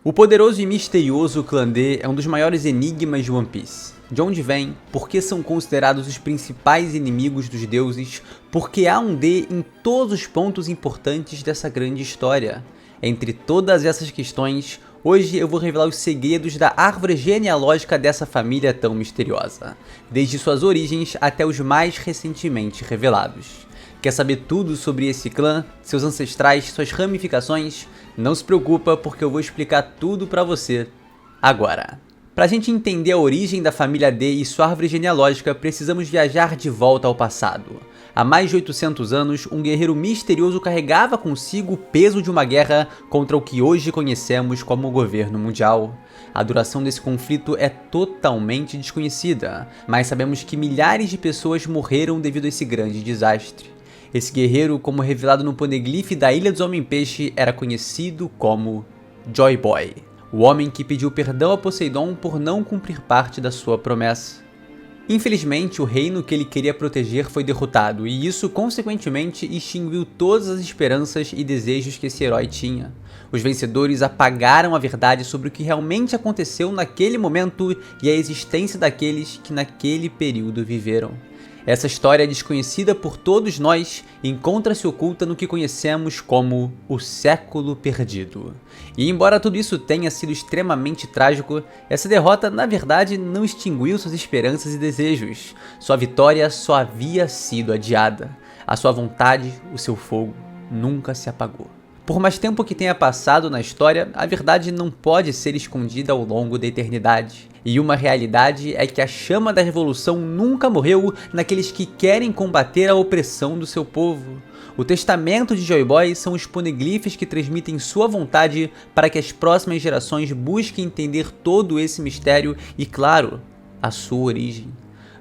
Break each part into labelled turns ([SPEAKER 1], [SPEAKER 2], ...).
[SPEAKER 1] O poderoso e misterioso clã D é um dos maiores enigmas de One Piece. De onde vem? Por que são considerados os principais inimigos dos deuses? Por que há um D em todos os pontos importantes dessa grande história? Entre todas essas questões, hoje eu vou revelar os segredos da árvore genealógica dessa família tão misteriosa, desde suas origens até os mais recentemente revelados. Quer saber tudo sobre esse clã, seus ancestrais, suas ramificações? Não se preocupa, porque eu vou explicar tudo pra você agora. Pra gente entender a origem da família D e sua árvore genealógica, precisamos viajar de volta ao passado. Há mais de 800 anos, um guerreiro misterioso carregava consigo o peso de uma guerra contra o que hoje conhecemos como o governo mundial. A duração desse conflito é totalmente desconhecida, mas sabemos que milhares de pessoas morreram devido a esse grande desastre. Esse guerreiro, como revelado no Poneglyph da Ilha dos Homem-Peixe, era conhecido como Joy Boy, o homem que pediu perdão a Poseidon por não cumprir parte da sua promessa. Infelizmente, o reino que ele queria proteger foi derrotado, e isso consequentemente extinguiu todas as esperanças e desejos que esse herói tinha. Os vencedores apagaram a verdade sobre o que realmente aconteceu naquele momento e a existência daqueles que naquele período viveram. Essa história desconhecida por todos nós encontra-se oculta no que conhecemos como o Século Perdido. E embora tudo isso tenha sido extremamente trágico, essa derrota na verdade não extinguiu suas esperanças e desejos. Sua vitória só havia sido adiada. A sua vontade, o seu fogo, nunca se apagou. Por mais tempo que tenha passado na história, a verdade não pode ser escondida ao longo da eternidade. E uma realidade é que a chama da revolução nunca morreu naqueles que querem combater a opressão do seu povo. O testamento de Joy Boy são os poneglyphs que transmitem sua vontade para que as próximas gerações busquem entender todo esse mistério e, claro, a sua origem.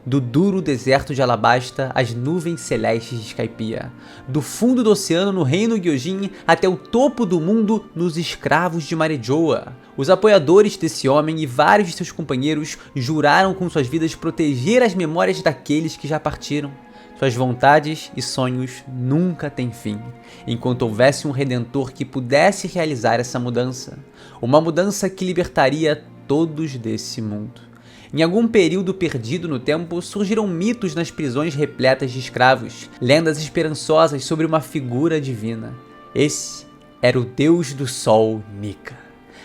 [SPEAKER 1] Do duro deserto de Alabasta às nuvens celestes de Skypiea, do fundo do oceano no reino Gyojin até o topo do mundo nos escravos de Marejoa. Os apoiadores desse homem e vários de seus companheiros juraram com suas vidas proteger as memórias daqueles que já partiram. Suas vontades e sonhos nunca têm fim, enquanto houvesse um redentor que pudesse realizar essa mudança. Uma mudança que libertaria todos desse mundo. Em algum período perdido no tempo, surgiram mitos nas prisões repletas de escravos, lendas esperançosas sobre uma figura divina. Esse era o Deus do Sol, Nika.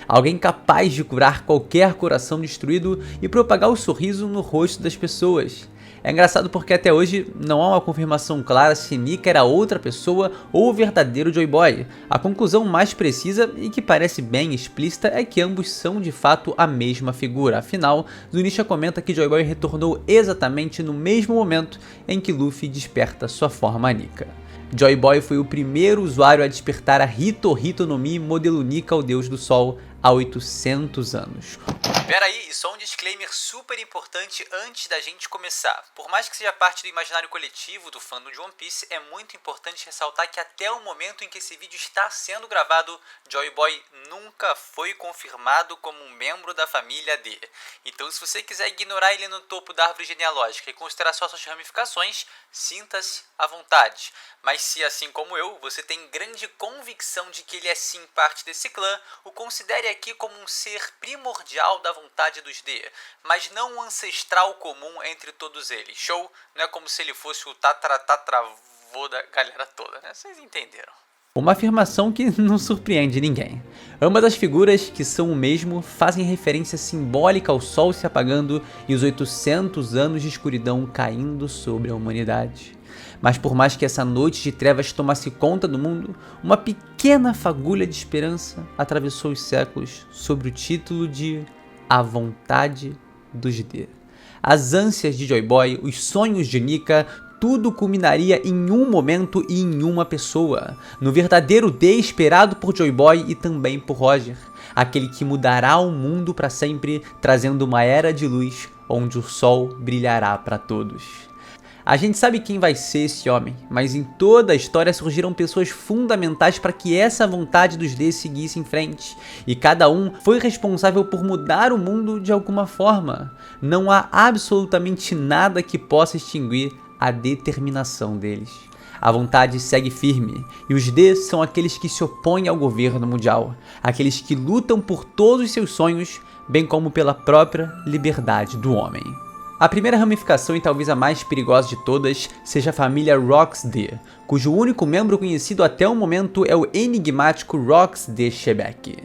[SPEAKER 1] Alguém capaz de curar qualquer coração destruído e propagar o sorriso no rosto das pessoas. É engraçado porque até hoje não há uma confirmação clara se Nika era outra pessoa ou o verdadeiro Joy Boy. A conclusão mais precisa e que parece bem explícita é que ambos são de fato a mesma figura. Afinal, Zunisha comenta que Joy Boy retornou exatamente no mesmo momento em que Luffy desperta sua forma Nika. Joy Boy foi o primeiro usuário a despertar a Hito Hito no Mi modelo Nika, o Deus do Sol, há 800 anos.
[SPEAKER 2] Peraí, só um disclaimer super importante antes da gente começar. Por mais que seja parte do imaginário coletivo do fandom de One Piece, é muito importante ressaltar que até o momento em que esse vídeo está sendo gravado, Joy Boy nunca foi confirmado como um membro da família D. Então se você quiser ignorar ele no topo da árvore genealógica e considerar só suas ramificações, sinta-se à vontade. Mas se, assim como eu, você tem grande convicção de que ele é sim parte desse clã, o considere aqui como um ser primordial da vontade dos D, mas não um ancestral comum entre todos eles. Show? Não é como se ele fosse o tatravô da galera toda, né? Vocês entenderam.
[SPEAKER 1] Uma afirmação que não surpreende ninguém. Ambas as figuras, que são o mesmo, fazem referência simbólica ao sol se apagando e os 800 anos de escuridão caindo sobre a humanidade. Mas por mais que essa noite de trevas tomasse conta do mundo, uma pequena fagulha de esperança atravessou os séculos sob o título de A Vontade dos D. As ânsias de Joy Boy, os sonhos de Nika, tudo culminaria em um momento e em uma pessoa, no verdadeiro D esperado por Joy Boy e também por Roger, aquele que mudará o mundo para sempre, trazendo uma era de luz onde o sol brilhará para todos. A gente sabe quem vai ser esse homem, mas em toda a história surgiram pessoas fundamentais para que essa vontade dos D seguisse em frente, e cada um foi responsável por mudar o mundo de alguma forma. Não há absolutamente nada que possa extinguir a determinação deles. a vontade segue firme, e os D são aqueles que se opõem ao governo mundial, aqueles que lutam por todos os seus sonhos, bem como pela própria liberdade do homem. A primeira ramificação e talvez a mais perigosa de todas seja a família Rox D, cujo único membro conhecido até o momento é o enigmático Rox D. Shebeck.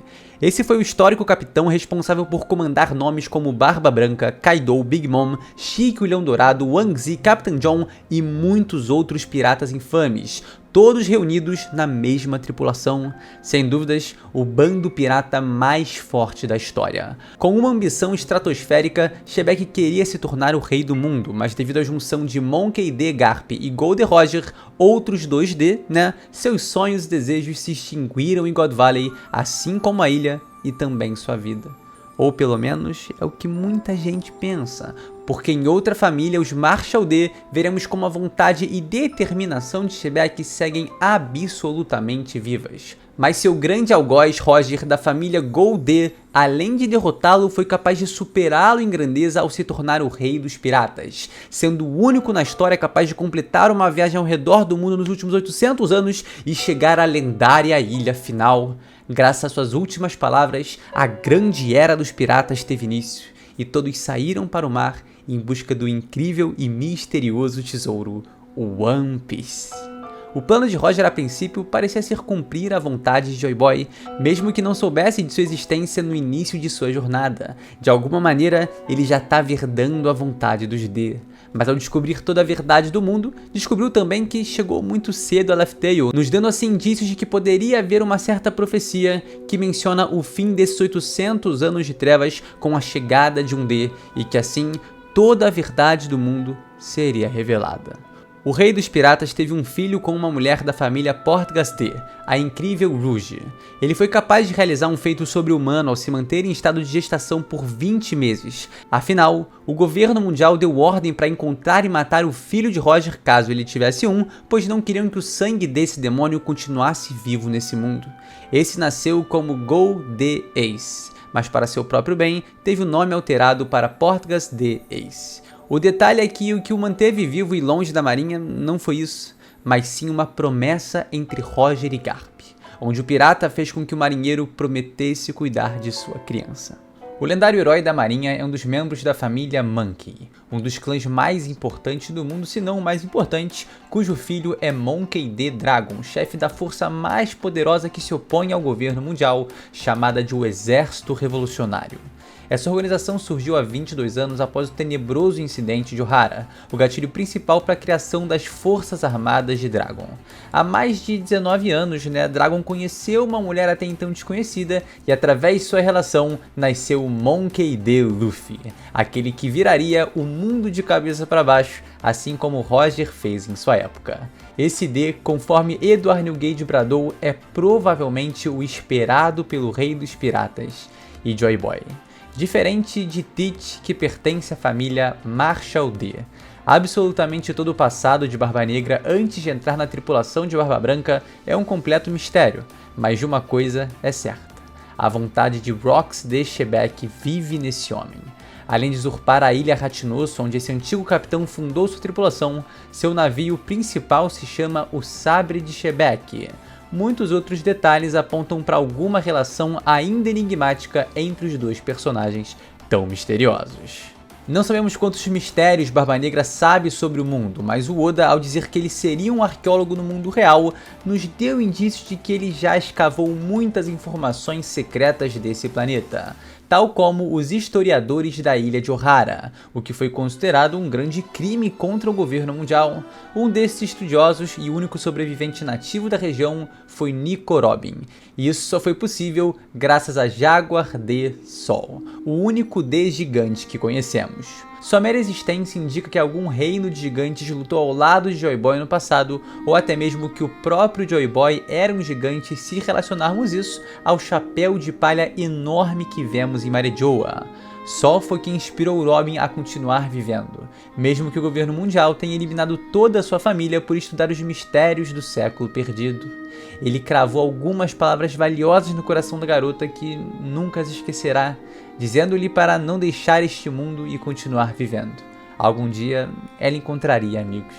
[SPEAKER 1] Esse foi o histórico capitão responsável por comandar nomes como Barba Branca, Kaido, Big Mom, Chique o Leão Dourado, Wang Zi, Captain John e muitos outros piratas infames, todos reunidos na mesma tripulação. Sem dúvidas, o bando pirata mais forte da história. Com uma ambição estratosférica, Shebeck queria se tornar o rei do mundo, mas devido à junção de Monkey D. Garp e Gold Roger, outros 2D, seus sonhos e desejos se extinguiram em God Valley, assim como a ilha e também sua vida. Ou pelo menos é o que muita gente pensa, porque em outra família, os Marshall D, veremos como a vontade e determinação de Shebeck seguem absolutamente vivas. Mas seu grande algoz, Roger, da família Gold D, além de derrotá-lo, foi capaz de superá-lo em grandeza ao se tornar o rei dos piratas, sendo o único na história capaz de completar uma viagem ao redor do mundo nos últimos 800 anos e chegar à lendária ilha final. Graças às suas últimas palavras, a grande era dos piratas teve início, e todos saíram para o mar em busca do incrível e misterioso tesouro, o One Piece. O plano de Roger a princípio parecia ser cumprir a vontade de Joy Boy, mesmo que não soubesse de sua existência no início de sua jornada. De alguma maneira, ele já estava herdando a vontade dos D. Mas ao descobrir toda a verdade do mundo, descobriu também que chegou muito cedo a Laugh Tale, nos dando assim indícios de que poderia haver uma certa profecia que menciona o fim desses 800 anos de trevas com a chegada de um D, e que assim toda a verdade do mundo seria revelada. O rei dos piratas teve um filho com uma mulher da família Portgas D, a incrível Rouge. Ele foi capaz de realizar um feito sobre-humano ao se manter em estado de gestação por 20 meses. Afinal, o governo mundial deu ordem para encontrar e matar o filho de Roger caso ele tivesse um, pois não queriam que o sangue desse demônio continuasse vivo nesse mundo. Esse nasceu como Go D Ace, mas para seu próprio bem, teve o nome alterado para Portgas D Ace. O detalhe é que o que o manteve vivo e longe da marinha não foi isso, mas sim uma promessa entre Roger e Garp, onde o pirata fez com que o marinheiro prometesse cuidar de sua criança. O lendário herói da marinha é um dos membros da família Monkey, um dos clãs mais importantes do mundo, se não o mais importante, cujo filho é Monkey D. Dragon, chefe da força mais poderosa que se opõe ao governo mundial, chamada de o Exército Revolucionário. Essa organização surgiu há 22 anos após o tenebroso incidente de Ohara, o gatilho principal para a criação das Forças Armadas de Dragon. Há mais de 19 anos, Dragon conheceu uma mulher até então desconhecida e através de sua relação nasceu o Monkey D. Luffy, aquele que viraria o mundo de cabeça para baixo, assim como Roger fez em sua época. Esse D, conforme Edward Newgate bradou, é provavelmente o esperado pelo rei dos piratas e Joy Boy. Diferente de Teach, que pertence à família Marshall D. Absolutamente todo o passado de Barba Negra antes de entrar na tripulação de Barba Branca é um completo mistério, mas de uma coisa é certa: a vontade de Rox D. Shebeck vive nesse homem. Além de usurpar a ilha Ratinoso, onde esse antigo capitão fundou sua tripulação, seu navio principal se chama o Sabre de Shebeck. Muitos outros detalhes apontam para alguma relação ainda enigmática entre os dois personagens tão misteriosos. Não sabemos quantos mistérios Barba Negra sabe sobre o mundo, mas o Oda, ao dizer que ele seria um arqueólogo no mundo real, nos deu indícios de que ele já escavou muitas informações secretas desse planeta, tal como os historiadores da ilha de Ohara, o que foi considerado um grande crime contra o governo mundial. Um desses estudiosos e único sobrevivente nativo da região foi Nico Robin, e isso só foi possível graças a Jaguar D. Sol, o único D gigante que conhecemos. Sua mera existência indica que algum reino de gigantes lutou ao lado de Joy Boy no passado, ou até mesmo que o próprio Joy Boy era um gigante, se relacionarmos isso ao chapéu de palha enorme que vemos em Marejoa. Sol foi quem inspirou Robin a continuar vivendo, mesmo que o governo mundial tenha eliminado toda a sua família por estudar os mistérios do século perdido. Ele cravou algumas palavras valiosas no coração da garota que nunca as esquecerá, dizendo-lhe para não deixar este mundo e continuar vivendo. Algum dia ela encontraria amigos.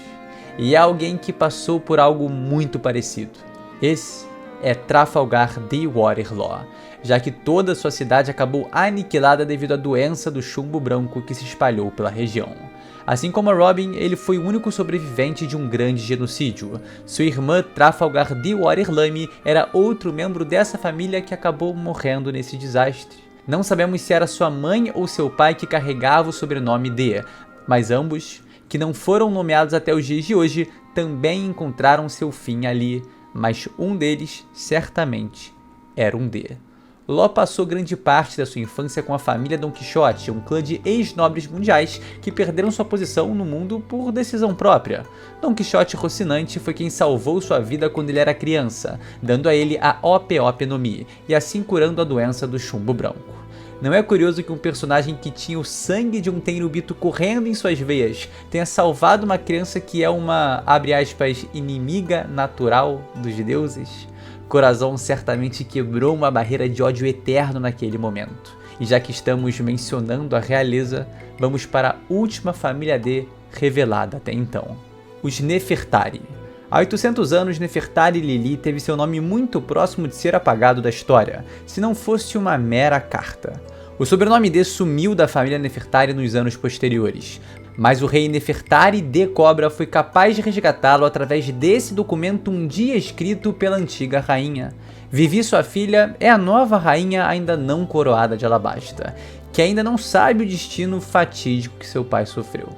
[SPEAKER 1] e é alguém que passou por algo muito parecido. Esse é Trafalgar de Waterloo, já que toda sua cidade acabou aniquilada devido à doença do chumbo branco que se espalhou pela região. Assim como a Robin, ele foi o único sobrevivente de um grande genocídio. Sua irmã Trafalgar de Waterloo era outro membro dessa família que acabou morrendo nesse desastre. Não sabemos se era sua mãe ou seu pai que carregava o sobrenome D, mas ambos, que não foram nomeados até os dias de hoje, também encontraram seu fim ali, mas um deles certamente era um D. Law passou grande parte da sua infância com a família Don Quixote, um clã de ex-nobres mundiais que perderam sua posição no mundo por decisão própria. Don Quixote Rocinante foi quem salvou sua vida quando ele era criança, dando a ele a Ope-Ope no Mi, e assim curando a doença do chumbo branco. Não é curioso que um personagem que tinha o sangue de um tenryubito correndo em suas veias tenha salvado uma criança que é uma, abre aspas, inimiga natural dos deuses? Corazon certamente quebrou uma barreira de ódio eterno naquele momento. E já que estamos mencionando a realeza, vamos para a última família D revelada até então. Os Nefertari. Há 800 anos, Nefertari Lili teve seu nome muito próximo de ser apagado da história, se não fosse uma mera carta. O sobrenome D sumiu da família Nefertari nos anos posteriores, mas o rei Nefertari de Cobra foi capaz de resgatá-lo através desse documento um dia escrito pela antiga rainha. Vivi, sua filha, é a nova rainha ainda não coroada de Alabasta, que ainda não sabe o destino fatídico que seu pai sofreu.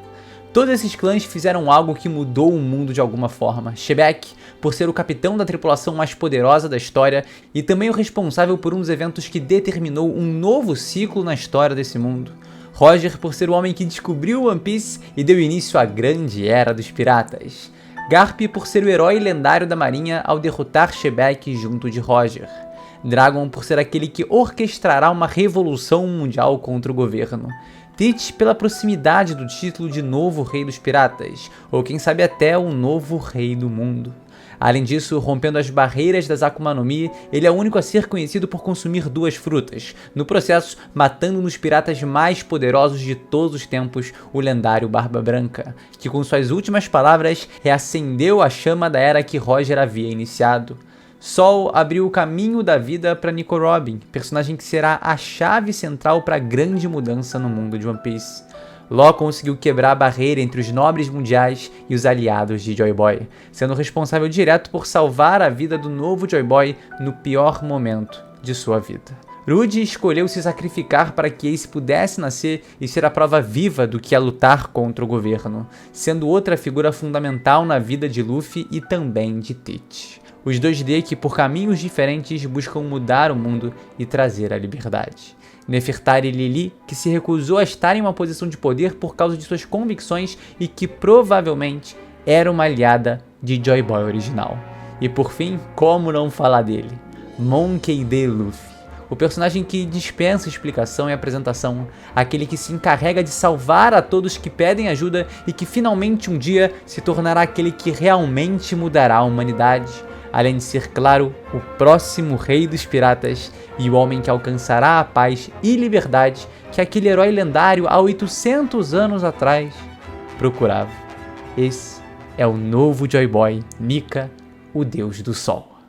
[SPEAKER 1] Todos esses clãs fizeram algo que mudou o mundo de alguma forma. Shebek, por ser o capitão da tripulação mais poderosa da história e também o responsável por um dos eventos que determinou um novo ciclo na história desse mundo. Roger, por ser o homem que descobriu One Piece e deu início à grande era dos piratas. Garp, por ser o herói lendário da marinha ao derrotar Shebek junto de Roger. Dragon, por ser aquele que orquestrará uma revolução mundial contra o governo. Teach, pela proximidade do título de novo rei dos piratas, ou quem sabe até o novo rei do mundo. Além disso, rompendo as barreiras das Akuma no Mi, ele é o único a ser conhecido por consumir 2 frutas, no processo matando um dos piratas mais poderosos de todos os tempos, o lendário Barba Branca, que com suas últimas palavras reacendeu a chama da era que Roger havia iniciado. Sol abriu o caminho da vida para Nico Robin, personagem que será a chave central para a grande mudança no mundo de One Piece. Law conseguiu quebrar a barreira entre os nobres mundiais e os aliados de Joy Boy, sendo responsável direto por salvar a vida do novo Joy Boy no pior momento de sua vida. Rudy escolheu se sacrificar para que Ace pudesse nascer e ser a prova viva do que é lutar contra o governo, sendo outra figura fundamental na vida de Luffy e também de Teach. Os 2D que, por caminhos diferentes, buscam mudar o mundo e trazer a liberdade. Nefertari Lili, que se recusou a estar em uma posição de poder por causa de suas convicções e que provavelmente era uma aliada de Joy Boy original. E por fim, como não falar dele? Monkey D. Luffy. O personagem que dispensa explicação e apresentação, aquele que se encarrega de salvar a todos que pedem ajuda e que finalmente um dia se tornará aquele que realmente mudará a humanidade. Além de ser, claro, o próximo rei dos piratas e o homem que alcançará a paz e liberdade que aquele herói lendário há 800 anos atrás procurava. Esse é o novo Joy Boy, Nika, o Deus do Sol.